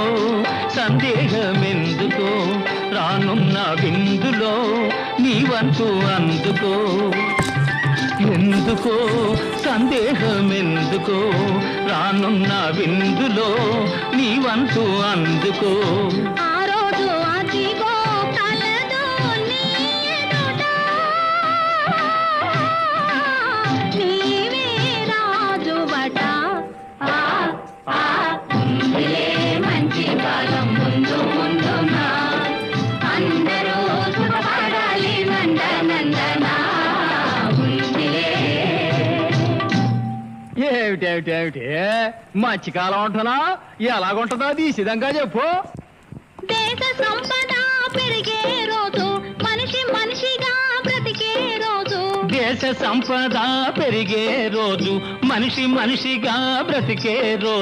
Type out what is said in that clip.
ఎందుకో సందేహమెందుకో రానున్న విందులో నీ వంతు అందుకో ఎందుకో సందేహమెందుకో రానున్న విందులో నీ వంతు అందుకో ఆ రోజు అదిగో కలదు నీ ఎదుట నీవే రాజువట ఉందిలే మంచి కాలం ముందు ముందునా అందరూ సుఖపడాలి నందనందనా ఉందిలే. ఏమిటేమిటేమిటి మంచి కాలం ఉంటున్నా ఎలాగుంటుందో తీసిదంగా చెప్పు. దేశ సంపద పెరిగే రోజు మనిషి మనిషిగా బ్రతికే రోజు దేశ సంపద పెరిగే రోజు మనిషి మనిషిగా బ్రతికే రోజు